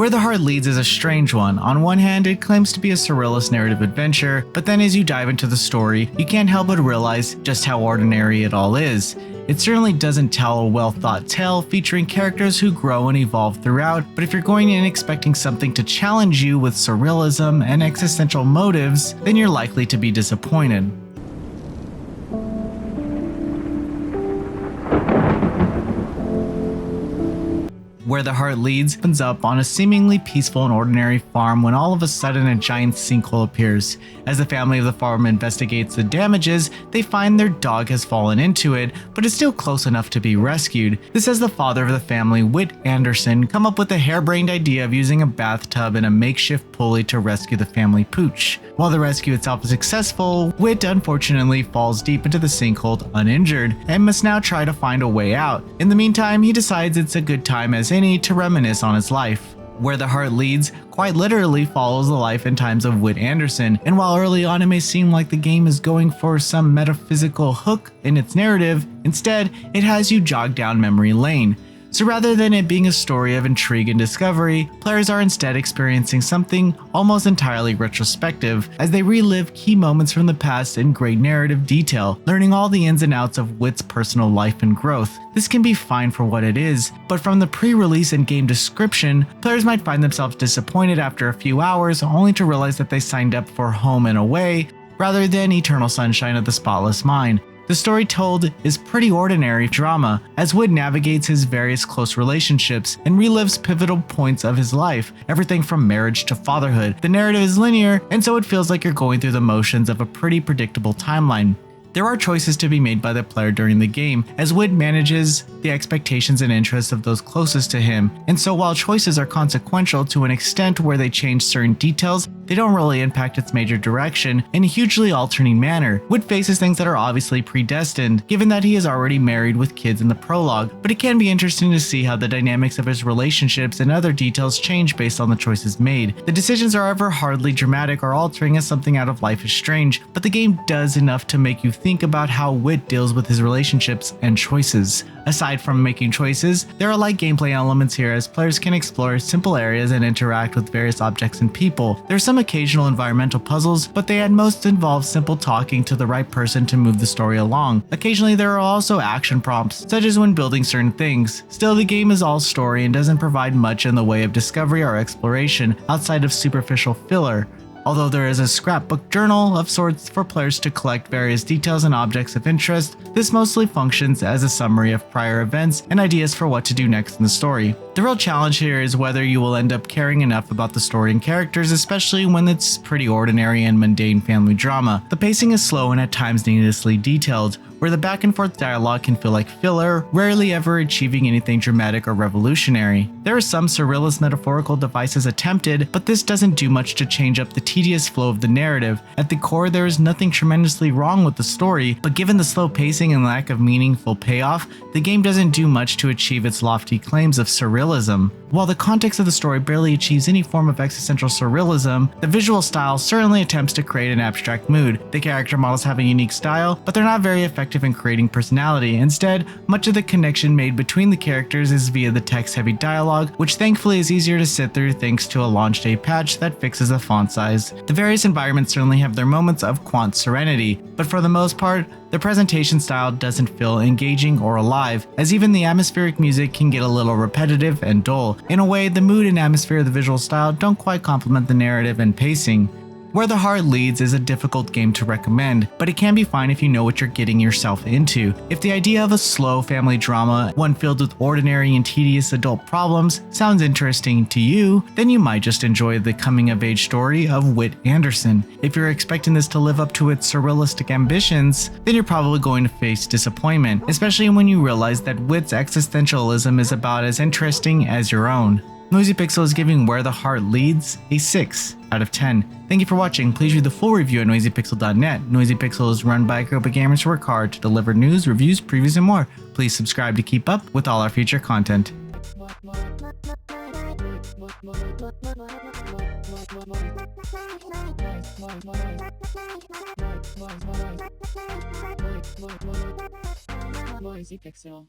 Where the Heart Leads is a strange one. On one hand, it claims to be a surrealist narrative adventure, but then as you dive into the story, you can't help but realize just how ordinary it all is. It certainly doesn't tell a well-thought tale featuring characters who grow and evolve throughout, but if you're going in expecting something to challenge you with surrealism and existential motives, then you're likely to be disappointed. Where the Heart Leads opens up on a seemingly peaceful and ordinary farm when all of a sudden a giant sinkhole appears. As the family of the farm investigates the damages, they find their dog has fallen into it, but is still close enough to be rescued. This has the father of the family, Whit Anderson, come up with the harebrained idea of using a bathtub and a makeshift pulley to rescue the family pooch. While the rescue itself is successful, Whit unfortunately falls deep into the sinkhole uninjured and must now try to find a way out. In the meantime, he decides it's a good time as any to reminisce on his life. Where the Heart Leads quite literally follows the life and times of Whit Anderson, and while early on it may seem like the game is going for some metaphysical hook in its narrative, instead it has you jog down memory lane. So rather than it being a story of intrigue and discovery, players are instead experiencing something almost entirely retrospective as they relive key moments from the past in great narrative detail, learning all the ins and outs of Whit's personal life and growth. This can be fine for what it is, but from the pre-release and game description, players might find themselves disappointed after a few hours only to realize that they signed up for Home and Away rather than Eternal Sunshine of the Spotless Mind. The story told is pretty ordinary drama, as Whit navigates his various close relationships and relives pivotal points of his life, everything from marriage to fatherhood. The narrative is linear, and so it feels like you're going through the motions of a pretty predictable timeline. There are choices to be made by the player during the game, as Whit manages the expectations and interests of those closest to him, and so while choices are consequential to an extent where they change certain details, they don't really impact its major direction in a hugely altering manner. Whit faces things that are obviously predestined, given that he is already married with kids in the prologue, but it can be interesting to see how the dynamics of his relationships and other details change based on the choices made. The decisions are ever hardly dramatic or altering as something out of Life is Strange, but the game does enough to make you think about how Whit deals with his relationships and choices. Aside from making choices, there are light gameplay elements here as players can explore simple areas and interact with various objects and people. There are some occasional environmental puzzles, but they at most involve simple talking to the right person to move the story along. Occasionally there are also action prompts, such as when building certain things. Still, the game is all story and doesn't provide much in the way of discovery or exploration outside of superficial filler. Although there is a scrapbook journal of sorts for players to collect various details and objects of interest, this mostly functions as a summary of prior events and ideas for what to do next in the story. The real challenge here is whether you will end up caring enough about the story and characters, especially when it's pretty ordinary and mundane family drama. The pacing is slow and at times needlessly detailed, where the back and forth dialogue can feel like filler, rarely ever achieving anything dramatic or revolutionary. There are some surrealist metaphorical devices attempted, but this doesn't do much to change up the tedious flow of the narrative. At the core, there is nothing tremendously wrong with the story, but given the slow pacing and lack of meaningful payoff, the game doesn't do much to achieve its lofty claims of surrealism. While the context of the story barely achieves any form of existential surrealism, the visual style certainly attempts to create an abstract mood. The character models have a unique style, but they're not very effective in creating personality. Instead, much of the connection made between the characters is via the text-heavy dialogue, which thankfully is easier to sit through thanks to a launch day patch that fixes the font size. The various environments certainly have their moments of quant serenity, but for the most part, the presentation style doesn't feel engaging or alive, as even the atmospheric music can get a little repetitive and dull. In a way, the mood and atmosphere of the visual style don't quite complement the narrative and pacing. Where the Heart Leads is a difficult game to recommend, but it can be fine if you know what you're getting yourself into. If the idea of a slow family drama, one filled with ordinary and tedious adult problems, sounds interesting to you, then you might just enjoy the coming-of-age story of Whit Anderson. If you're expecting this to live up to its surrealistic ambitions, then you're probably going to face disappointment, especially when you realize that Whit's existentialism is about as interesting as your own. Noisy Pixel is giving Where the Heart Leads a 6 out of 10. Thank you for watching. Please read the full review at noisypixel.net. Noisy Pixel is run by a group of gamers who work hard to deliver news, reviews, previews, and more. Please subscribe to keep up with all our future content. Noisy Pixel.